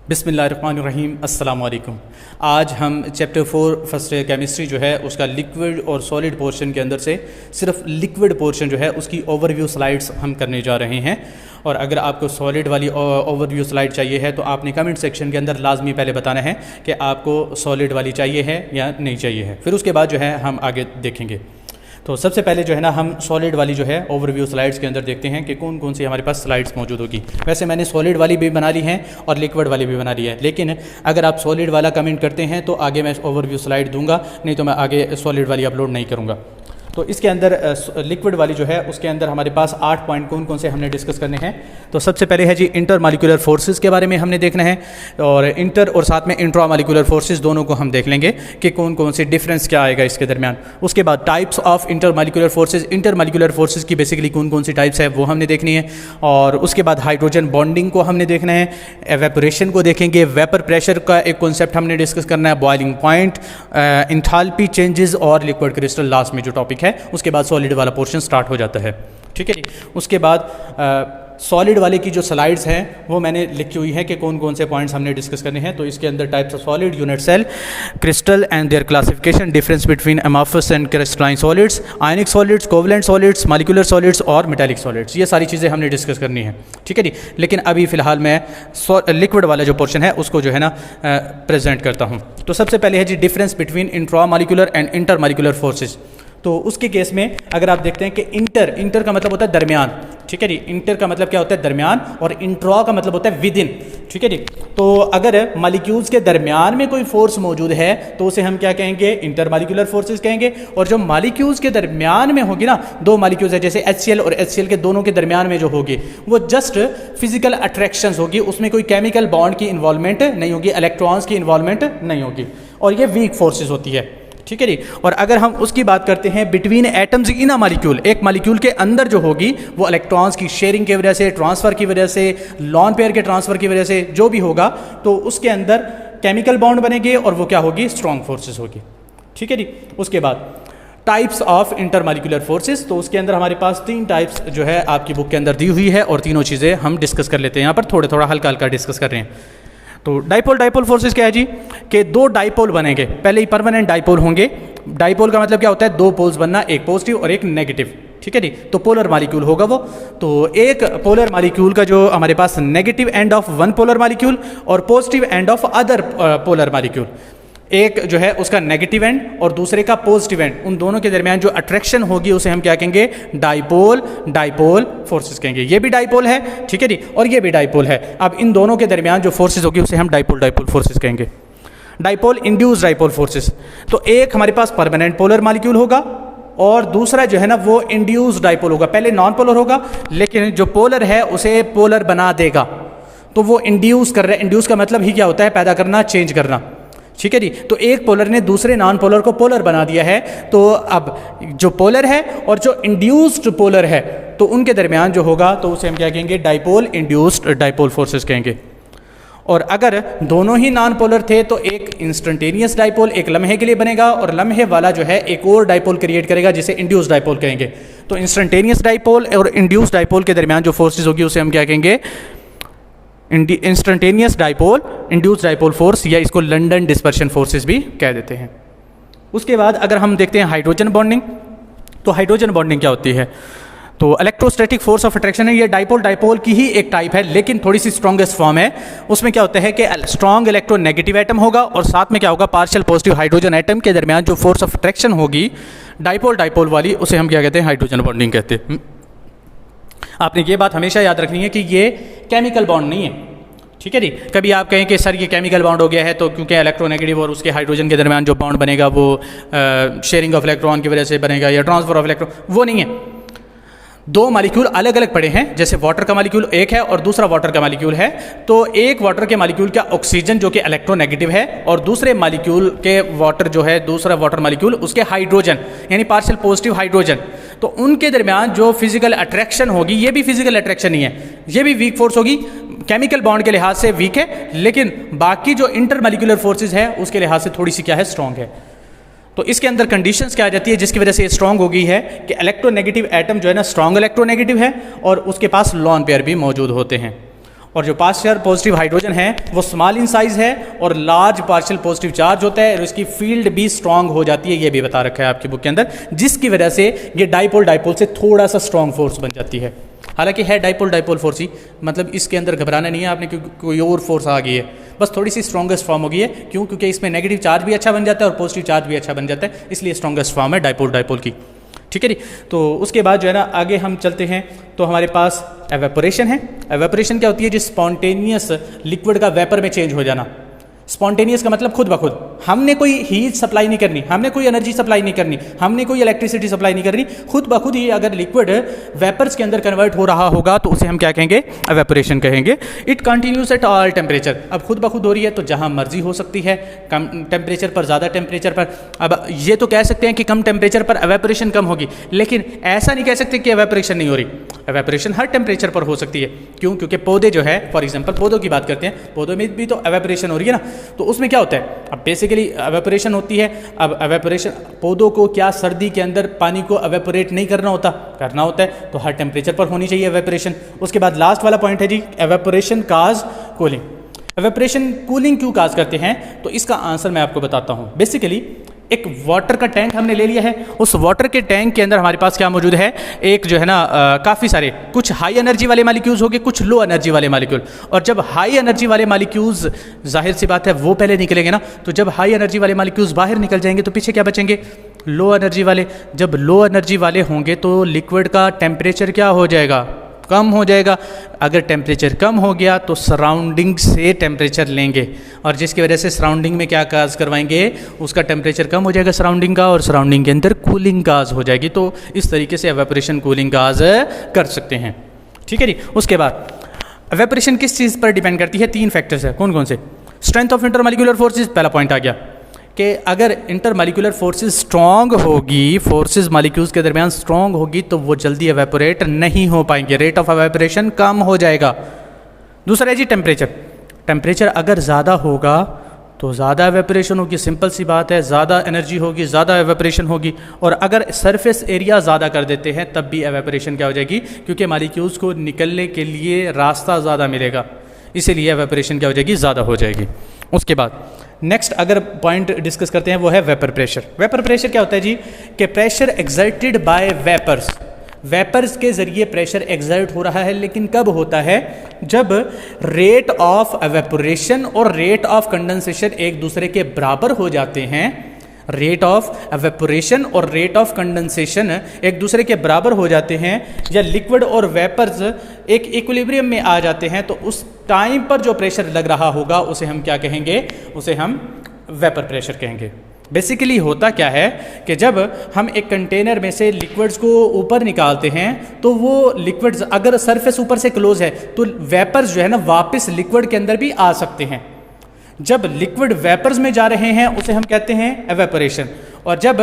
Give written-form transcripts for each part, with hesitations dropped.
बिस्मिल्लाहिर्रहमानिर्रहीम अस्सलाम वालेकुम। आज हम चैप्टर 4 फर्स्ट ईयर केमिस्ट्री जो है उसका लिक्विड और सॉलिड पोर्शन के अंदर से सिर्फ लिक्विड पोर्शन जो है उसकी ओवरव्यू स्लाइड्स हम करने जा रहे हैं। और अगर आपको सॉलिड वाली ओवरव्यू स्लाइड चाहिए है तो आपने कमेंट सेक्शन के अंदर लाजमी पहले बताना है कि आपको सॉलिड वाली चाहिए है या नहीं चाहिए है, फिर उसके बाद जो है हम आगे देखेंगे। तो सबसे पहले जो है ना हम सॉलिड वाली जो है ओवरव्यू स्लाइड्स के अंदर देखते हैं कि कौन कौन सी हमारे पास स्लाइड्स मौजूद होगी। वैसे मैंने सॉलिड वाली भी बना ली है और लिक्विड वाली भी बना ली है, लेकिन अगर आप सॉलिड वाला कमेंट करते हैं तो आगे मैं ओवरव्यू स्लाइड दूंगा, नहीं तो मैं आगे सॉलिड वाली अपलोड नहीं करूँगा। तो इसके अंदर लिक्विड वाली जो है उसके अंदर हमारे पास 8 पॉइंट कौन कौन से हमने डिस्कस करने हैं। तो सबसे पहले है जी इंटर मालिकुलर फोर्सेस के बारे में हमने देखना है, और इंटर और साथ में इंट्रा मालिकुलर फोर्सेस दोनों को हम देख लेंगे कि कौन कौन से डिफरेंस क्या आएगा इसके दरमियान। उसके बाद types of inter molecular forces, inter molecular forces की बेसिकली कौन कौन सी टाइप्स है वो हमने देखनी है। और उसके बाद हाइड्रोजन बॉन्डिंग को हमने देखना है, एवेपोरेशन को देखेंगे, वेपर प्रेशर का एक कॉन्सेप्ट हमने डिस्कस करना है, बॉइलिंग पॉइंट, इंथाल्पी चेंजेस और लिक्विड क्रिस्टल लास्ट में जो टॉपिक है। उसके बाद सॉलिड वाला पोर्शन स्टार्ट हो जाता है, ठीक है जी। उसके बाद सॉलिड वाले की जो स्लाइड्स हैं वो मैंने लिखी हुई है कि कौन कौन से पॉइंट्स हमने डिस्कस करने हैं। तो इसके अंदर types of solid, unit cell, crystal and their classification, difference between amorphous and crystalline solids, ionic solids, covalent solids, molecular solids और मेटालिक सॉलिड्स, ये सारी चीज़ें हमने डिस्कस करनी है, ठीक है जी। लेकिन अभी फ़िलहाल मैं लिक्विड वाला जो पोर्शन है उसको जो है ना प्रेजेंट करता हूँ। तो सबसे पहले है जी difference between intramolecular and intermolecular forces. तो उसके केस में अगर आप देखते हैं कि इंटर का मतलब होता है दरमियान, ठीक है जी। इंटर का मतलब क्या होता है दरमियान, और इंट्रा का मतलब होता है विद इन, ठीक है जी। तो अगर मालिक्यूल्स के दरमियान में कोई फोर्स मौजूद है तो उसे हम क्या कहेंगे, इंटर मालिकुलर फोर्सेस कहेंगे। और जो मालिक्यूल्स के दरमियान में होगी ना, दो मालिक्यूल्स है जैसे HCl और HCl के दोनों के दरमियान में जो होगी वो जस्ट फिजिकल अट्रैक्शंस होगी, उसमें कोई केमिकल बॉन्ड की इन्वॉल्वमेंट नहीं होगी, इलेक्ट्रॉन्स की इन्वॉल्वमेंट नहीं होगी, और ये वीक फोर्सेज होती है, ठीक है जी। और अगर हम उसकी बात करते हैं between atoms in a molecule, एक मालिक्यूल के अंदर जो होगी वो इलेक्ट्रॉन्स की शेयरिंग की वजह से, ट्रांसफ़र की वजह से, लॉन पेयर के ट्रांसफ़र की वजह से जो भी होगा तो उसके अंदर केमिकल बॉन्ड बनेंगे और वो क्या होगी, स्ट्रॉन्ग फोर्सेस होगी, ठीक है जी। उसके बाद types of inter molecular forces, तो उसके अंदर हमारे पास 3 टाइप्स जो है आपकी बुक के अंदर दी हुई है, और तीनों चीज़ें हम डिस्कस कर लेते हैं। यहाँ पर थोड़ा थोड़ा हल्का हल्का डिस्कस कर रहे हैं। तो डाइपोल फोर्सेस क्या है जी, कि 2 डाइपोल बनेंगे, पहले ही परमानेंट डाइपोल होंगे। डाइपोल का मतलब क्या होता है, 2 पोल्स बनना, एक पॉजिटिव और एक नेगेटिव, ठीक है जी। तो पोलर मालिक्यूल होगा वो। तो एक पोलर मालिक्यूल का जो हमारे पास negative end of one polar molecule और positive end of other polar molecule, एक जो है उसका नेगेटिव एंड और दूसरे का पॉजिटिव एंड, उन दोनों के दरमियान जो अट्रैक्शन होगी उसे हम क्या कहेंगे, डाइपोल फोर्सेस कहेंगे। ये भी डाइपोल है, ठीक है जी, और ये भी डाइपोल है। अब इन दोनों के दरमियान जो फोर्सेस होगी उसे हम डाइपोल फोर्सेस कहेंगे। डाइपोल इंड्यूस डाइपोल फोर्सेस, तो एक हमारे पास परमानेंट पोलर मालिक्यूल होगा और दूसरा जो है ना वो इंड्यूस डाइपोल होगा। पहले नॉन पोलर होगा लेकिन जो पोलर है उसे पोलर बना देगा, तो वो इंड्यूस कर रहा है। इंड्यूस का मतलब ही क्या होता है, पैदा करना, चेंज करना, ठीक है जी। तो एक पोलर ने दूसरे नॉन पोलर को पोलर बना दिया है, तो अब जो पोलर है और जो इंड्यूस्ड पोलर है तो उनके दरमियान जो होगा तो उसे हम क्या कहेंगे, डाइपोल इंड्यूस्ड डाइपोल फोर्सेस कहेंगे। और अगर दोनों ही नॉन पोलर थे तो एक इंस्टेंटेनियस डाइपोल एक लम्हे के लिए बनेगा, और लम्हे वाला जो है एक और डाइपोल क्रिएट करेगा जिसे इंड्यूस्ड डाइपोल कहेंगे। तो इंस्टेंटेनियस डाइपोल और इंड्यूस्ड डाइपोल के दरमियान जो फोर्सेस होगी उसे हम क्या कहेंगे, instantaneous dipole induced dipole force, या इसको लंडन डिस्पर्शन फोर्सेस भी कह देते हैं। उसके बाद अगर हम देखते हैं हाइड्रोजन बॉन्डिंग, तो हाइड्रोजन बॉन्डिंग क्या होती है, तो इलेक्ट्रोस्टैटिक फोर्स ऑफ अट्रैक्शन है। ये डाइपोल की ही एक टाइप है लेकिन थोड़ी सी स्ट्रॉन्गेस्ट फॉर्म है। उसमें क्या होता है कि स्ट्रॉन्ग इलेक्ट्रोनेगेटिव एटम होगा और साथ में क्या होगा, पार्शियल पॉजिटिव हाइड्रोजन एटम के दरमियान जो फोर्स ऑफ अट्रैक्शन होगी डाइपोल वाली, उसे हम क्या कहते हैं, हाइड्रोजन बॉन्डिंग कहते हैं। आपने ये बात हमेशा याद रखनी है कि ये केमिकल बॉन्ड नहीं है, ठीक है जी। कभी आप कहें कि सर ये केमिकल बॉन्ड हो गया है, तो क्योंकि इलेक्ट्रोनेगेटिव और उसके हाइड्रोजन के दरमियान जो बॉन्ड बनेगा वो शेयरिंग ऑफ इलेक्ट्रॉन की वजह से बनेगा या ट्रांसफर ऑफ इलेक्ट्रॉन, वो नहीं है। 2 मालिक्यूल अलग अलग पड़े हैं, जैसे वाटर का मालिक्यूल एक है और दूसरा वाटर का मालिक्यूल है। तो एक वाटर के मालिक्यूल का ऑक्सीजन जो कि इलेक्ट्रोनेगेटिव है, और दूसरे मालिक्यूल के वाटर जो है, दूसरा वाटर मालिक्यूल उसके हाइड्रोजन यानी पार्शियल पॉजिटिव हाइड्रोजन, तो उनके दरमियान जो फिजिकल अट्रैक्शन होगी, ये भी फिजिकल अट्रैक्शन ही है, ये भी वीक फोर्स होगी, केमिकल बॉन्ड के लिहाज से वीक है, लेकिन बाकी जो इंटर मालिकुलर फोर्सेज है उसके लिहाज से थोड़ी सी क्या है, स्ट्रॉन्ग है। तो इसके अंदर कंडीशंस क्या आ जाती है जिसकी वजह से ये स्ट्रॉन्ग हो गई है कि इलेक्ट्रोनेगेटिव एटम जो है ना स्ट्रॉन्ग इलेक्ट्रोनेगेटिव है और उसके पास लॉन पेयर भी मौजूद होते हैं। और जो पार्शियल पॉजिटिव हाइड्रोजन है वो स्मॉल इन साइज है और लार्ज पार्शियल पॉजिटिव चार्ज होता है और इसकी फील्ड भी स्ट्रांग हो जाती है, ये भी बता रखा है आपकी बुक के अंदर, जिसकी वजह से ये डाइपोल से थोड़ा सा स्ट्रांग फोर्स बन जाती है। हालांकि है डाइपोल फोर्स ही, मतलब इसके अंदर घबराना नहीं है आपने क्योंकि कोई और फोर्स आ गई है, बस थोड़ी सी स्ट्रॉन्गेस्ट फॉर्म हो गई है। क्यों? क्योंकि इसमें नेगेटिव चार्ज भी अच्छा बन जाता है और पॉजिटिव चार्ज भी अच्छा बन जाता है, इसलिए स्ट्रॉन्गेस्ट फॉर्म है डाइपोल की। ठीक है जी। तो उसके बाद जो है ना आगे हम चलते हैं तो हमारे पास एवेपोरेशन है। एवेपोरेशन क्या होती है? जो स्पॉन्टेनियस लिक्विड का वेपर में चेंज हो जाना। स्पॉन्टेनियस का मतलब खुद ब खुद, हमने कोई हीट सप्लाई नहीं करनी, हमने कोई एनर्जी सप्लाई नहीं करनी, हमने कोई इलेक्ट्रिसिटी सप्लाई नहीं करनी, खुद ब खुद ही अगर लिक्विड वेपर्स के अंदर कन्वर्ट हो रहा होगा तो उसे हम क्या कहेंगे? एवेपोरेशन कहेंगे। It continuous at all temperature. अब खुद ब खुद हो रही है तो जहां मर्जी हो सकती है, कम टेम्परेचर पर, ज़्यादा टेम्परेचर पर। अब ये तो कह सकते हैं कि कम टेम्परेचर पर एवेपोरेशन कम होगी, लेकिन ऐसा नहीं कह सकते कि एवेपोरेशन नहीं हो रही। एवेपोरेशन हर टेम्परेचर पर हो सकती है। क्यों? क्योंकि पौधे जो है, फॉर एग्जाम्पल पौधों की बात करते हैं, पौधों में भी तो एवेपोरेशन हो रही है ना, तो उसमें क्या होता है? अब बेसिकली एवेपोरेशन होती है। अब एवेपोरेशन, पौधों को क्या सर्दी के अंदर पानी को एवेपोरेट नहीं करना होता? करना होता है, तो हर टेम्परेचर पर होनी चाहिए एवेपोरेशन। उसके बाद लास्ट वाला पॉइंट है जी, एवेपोरेशन काज कूलिंग। एवेपोरेशन कूलिंग क्यों काज करते हैं? तो इसका आंसर मैं आपको बताता हूँ। बेसिकली एक वाटर का टैंक हमने ले लिया है, उस वाटर के टैंक के अंदर हमारे पास क्या मौजूद है? एक जो है ना काफ़ी सारे, कुछ हाई एनर्जी वाले मालिक्यूल्स होंगे, कुछ लो एनर्जी वाले मालिक्यूल। और जब हाई एनर्जी वाले मालिक्यूल्स, जाहिर सी बात है वो पहले निकलेंगे ना, तो जब हाई एनर्जी वाले मालिक्यूल्स बाहर निकल जाएंगे तो पीछे क्या बचेंगे? लो एनर्जी वाले। जब लो एनर्जी वाले होंगे तो लिक्विड का टेम्परेचर क्या हो जाएगा? कम हो जाएगा। अगर टेम्परेचर कम हो गया तो सराउंडिंग से टेम्परेचर लेंगे और जिसकी वजह से सराउंडिंग में क्या काज करवाएंगे? उसका टेम्परेचर कम हो जाएगा सराउंडिंग का, और सराउंडिंग के अंदर कूलिंग काज हो जाएगी। तो इस तरीके से एवेपोरेशन कूलिंग काज कर सकते हैं। ठीक है जी। उसके बाद एवेपोरेशन किस चीज़ पर डिपेंड करती है? 3 फैक्टर्स है। कौन कौन से? स्ट्रेंथ ऑफ इंटरमॉलिक्यूलर फोर्सेज, पहला पॉइंट आ गया कि अगर इंटरमॉलिक्यूलर फोर्सेज स्ट्रॉन्ग होगी, फोर्सेज मॉलिक्यूल्स के दरमियान स्ट्रॉन्ग होगी तो वो जल्दी एवेपोरेट नहीं हो पाएंगे, रेट ऑफ एवेपोरेशन कम हो जाएगा। दूसरा है जी टेम्परेचर। टेम्परेचर अगर ज़्यादा होगा तो ज़्यादा एवेपोरेशन होगी, सिंपल सी बात है, ज़्यादा एनर्जी होगी, ज़्यादा एवेपोरेशन होगी। और अगर सरफेस एरिया ज़्यादा कर देते हैं तब भी एवेपोरेशन क्या हो जाएगी? क्योंकि मॉलिक्यूल्स को निकलने के लिए रास्ता ज़्यादा मिलेगा, इसीलिए एवेपोरेशन क्या हो जाएगी? ज़्यादा हो जाएगी। उसके बाद नेक्स्ट अगर पॉइंट डिस्कस करते हैं वो है वेपर प्रेशर। वेपर प्रेशर क्या होता है जी? कि pressure exerted by vapours. Vapours के जरिए प्रेशर एक्सर्ट हो रहा है, लेकिन कब होता है? जब रेट ऑफ एवेपोरेशन और रेट ऑफ कंडेंसेशन एक दूसरे के बराबर हो जाते हैं। रेट ऑफ एवेपोरेशन और रेट ऑफ कंडेंसेशन एक दूसरे के बराबर हो जाते हैं, या लिक्विड और वेपर्स एक इक्विलिब्रियम में आ जाते हैं, तो उस टाइम पर जो प्रेशर लग रहा होगा उसे हम क्या कहेंगे? उसे हम वेपर प्रेशर कहेंगे। बेसिकली होता क्या है कि जब हम एक कंटेनर में से लिक्विड्स को ऊपर निकालते हैं तो वो लिक्विड्स, अगर सरफेस ऊपर से क्लोज है तो वेपर्स जो है ना वापस लिक्विड के अंदर भी आ सकते हैं। जब लिक्विड वेपर्स में जा रहे हैं उसे हम कहते हैं एवेपोरेशन, और जब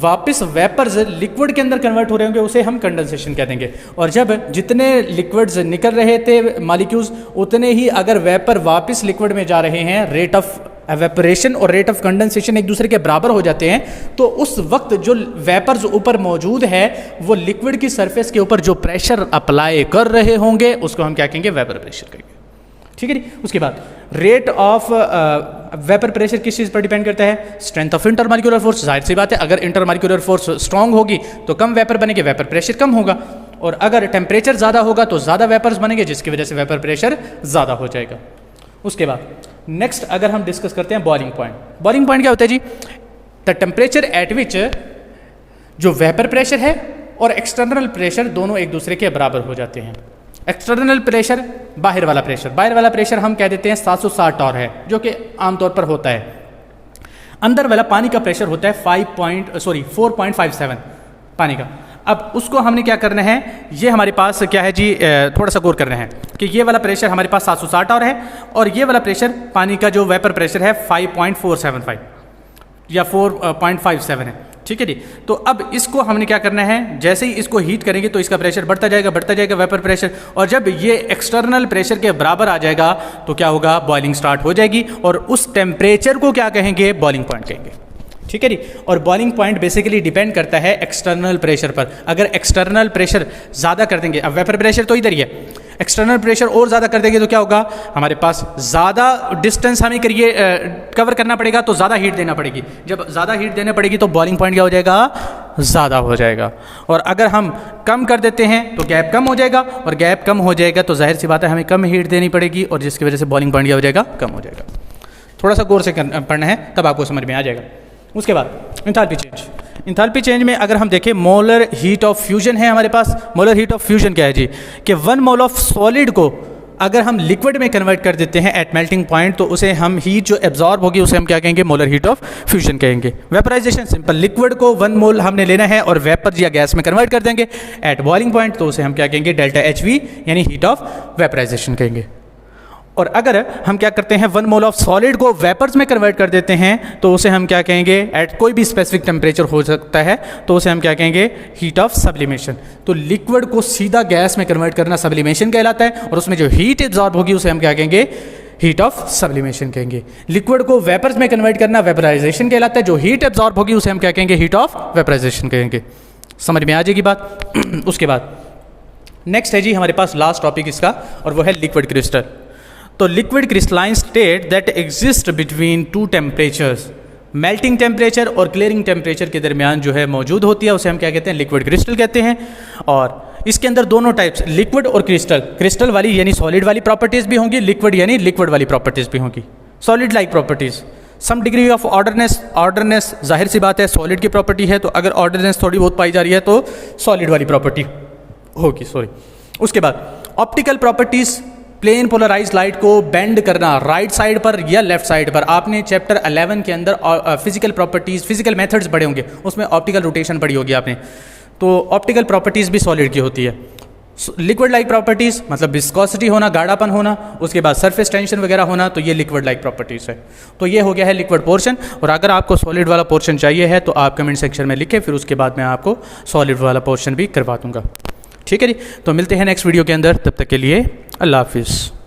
वापस वेपर्स लिक्विड के अंदर कन्वर्ट हो रहे होंगे उसे हम कंडेंसेशन कह देंगे। और जब जितने लिक्विड्स निकल रहे थे मालिक्यूल्स, उतने ही अगर वेपर वापस लिक्विड में जा रहे हैं, रेट ऑफ एवेपोरेशन और रेट ऑफ कंडेंसेशन एक दूसरे के बराबर हो जाते हैं, तो उस वक्त जो वेपर्स ऊपर मौजूद है वो लिक्विड की सरफेस के ऊपर जो प्रेशर अप्लाई कर रहे होंगे उसको हम क्या कहेंगे? वेपर प्रेशर कहेंगे। ठीक है जी। उसके बाद रेट ऑफ वेपर प्रेशर किस चीज़ पर डिपेंड करता है? Strength of intermolecular force. जाहिर सी बात है, अगर इंटरमॉलिक्यूलर फोर्स स्ट्रांग होगी तो कम वेपर बनेंगे, वेपर प्रेशर कम होगा। और अगर टेम्परेचर ज़्यादा होगा तो ज़्यादा वेपर्स बनेंगे, जिसकी वजह से वेपर प्रेशर ज़्यादा हो जाएगा। उसके बाद नेक्स्ट अगर हम डिस्कस करते हैं बॉइलिंग पॉइंट। बॉइलिंग पॉइंट क्या होता है जी? द टेम्परेचर एट विच जो वेपर प्रेशर है और एक्सटर्नल प्रेशर दोनों एक दूसरे के बराबर हो जाते हैं। एक्सटर्नल प्रेशर, बाहर वाला प्रेशर, बाहर वाला प्रेशर हम कह देते हैं 760 टॉर है, जो कि आमतौर पर होता है। अंदर वाला पानी का प्रेशर होता है 4.57 पानी का। अब उसको हमने क्या करना है? ये हमारे पास क्या है जी, थोड़ा सा गौर करना है कि ये वाला प्रेशर हमारे पास 760 टॉर है और ये वाला प्रेशर पानी का जो वेपर प्रेशर है 5.475 या 4.57 है। ठीक है जी। तो अब इसको हमने क्या करना है? जैसे ही इसको हीट करेंगे तो इसका प्रेशर बढ़ता जाएगा वेपर प्रेशर, और जब ये एक्सटर्नल प्रेशर के बराबर आ जाएगा तो क्या होगा? बॉइलिंग स्टार्ट हो जाएगी, और उस टेम्परेचर को क्या कहेंगे? बॉइलिंग पॉइंट कहेंगे। ठीक है जी। और बॉइलिंग पॉइंट बेसिकली डिपेंड करता है एक्सटर्नल प्रेशर पर। अगर एक्सटर्नल प्रेशर ज़्यादा कर देंगे, अब वेपर प्रेशर तो इधर ही है, एक्सटर्नल प्रेशर और ज़्यादा कर देंगे तो क्या होगा, हमारे पास ज़्यादा डिस्टेंस हमें कवर करना पड़ेगा, तो ज़्यादा हीट देना पड़ेगी। जब ज़्यादा हीट देना पड़ेगी तो बॉइलिंग पॉइंट क्या हो जाएगा, ज़्यादा हो जाएगा। और अगर हम कम कर देते हैं तो गैप कम हो जाएगा, और गैप कम हो जाएगा तो जाहिर सी बात है हमें कम हीट देनी पड़ेगी, और जिसकी वजह से बॉइलिंग पॉइंट क्या हो जाएगा, कम हो जाएगा। थोड़ा सा गौर से पढ़ना है तब आपको समझ में आ जाएगा। उसके बाद एंथैल्पी चेंज। एंथैल्पी चेंज में अगर हम देखें, मोलर हीट ऑफ फ्यूजन है हमारे पास। मोलर हीट ऑफ फ्यूजन क्या है जी, कि 1 मोल ऑफ सॉलिड को अगर हम लिक्विड में कन्वर्ट कर देते हैं एट मेल्टिंग पॉइंट, तो उसे हम हीट जो एब्जॉर्ब होगी उसे हम क्या कहेंगे, मोलर हीट ऑफ फ्यूजन कहेंगे। वेपराइजेशन सिंपल, लिक्विड को 1 मोल हमने लेना है और वेपर या गैस में कन्वर्ट कर देंगे एट बॉइलिंग पॉइंट, तो उसे हम क्या कहेंगे, डेल्टा HV यानी हीट ऑफ वेपराइजेशन कहेंगे। और अगर हम क्या करते हैं, 1 मोल ऑफ सॉलिड को वेपर्स में कन्वर्ट कर देते हैं तो उसे हम क्या कहेंगे, एट कोई भी स्पेसिफिक टेम्परेचर हो सकता है, तो उसे हम क्या कहेंगे, हीट ऑफ सब्लिमेशन। तो लिक्विड को सीधा गैस में कन्वर्ट करना सब्लिमेशन कहलाता है, और उसमें जो हीट एब्जॉर्ब होगी उसे हम क्या कहेंगे, हीट ऑफ सब्लिमेशन कहेंगे। लिक्विड को वेपर्स में कन्वर्ट करना वेपराइजेशन कहलाता है, जो हीट एब्जॉर्ब होगी उसे हम क्या कहेंगे, हीट ऑफ वेपराइजेशन कहेंगे। समझ में आ जाएगी बात। उसके बाद नेक्स्ट है जी हमारे पास लास्ट टॉपिक इसका, और वो है लिक्विड क्रिस्टल। तो liquid crystalline state that exist between 2 temperatures, melting temperature और क्लियरिंग टेम्परेचर के दरमियान जो है मौजूद होती है, उसे हम क्या कहते हैं, लिक्विड क्रिस्टल कहते हैं। और इसके अंदर दोनों टाइप्स, लिक्विड और क्रिस्टल, क्रिस्टल वाली यानी सॉलिड वाली प्रॉपर्टीज़ भी होंगी, लिक्विड यानी लिक्विड वाली प्रॉपर्टीज़ भी होंगी। Solid like properties, some degree of orderness, orderness जाहिर सी बात है सॉलिड की प्रॉपर्टी है, तो अगर ऑर्डरनेस थोड़ी बहुत पाई जा रही है तो सॉलिड वाली प्रॉपर्टी होगी, सॉरी। उसके बाद optical properties, plane polarise light को बेंड करना राइट साइड पर या लेफ्ट साइड पर। आपने चैप्टर 11 के अंदर फिजिकल प्रॉपर्टीज़, फिजिकल मेथड्स पढ़े होंगे, उसमें ऑप्टिकल रोटेशन पढ़ी होगी आपने, तो ऑप्टिकल प्रॉपर्टीज़ भी सॉलिड की होती है। लिक्विड लाइक प्रॉपर्टीज़ मतलब विस्कोसिटी होना, गाढ़ापन होना, उसके बाद सरफेस टेंशन वगैरह होना, तो ये लिक्विड लाइक प्रॉपर्टीज़ है। तो ये हो गया है लिक्विड पोर्शन। और अगर आपको सॉलिड वाला पोर्शन चाहिए है तो आप कमेंट सेक्शन में लिखें, फिर उसके बाद मैं आपको सॉलिड वाला पोर्शन भी करवा दूँगा। ठीक है जी। तो मिलते हैं नेक्स्ट वीडियो के अंदर, तब तक के लिए अल्लाह हाफिज़।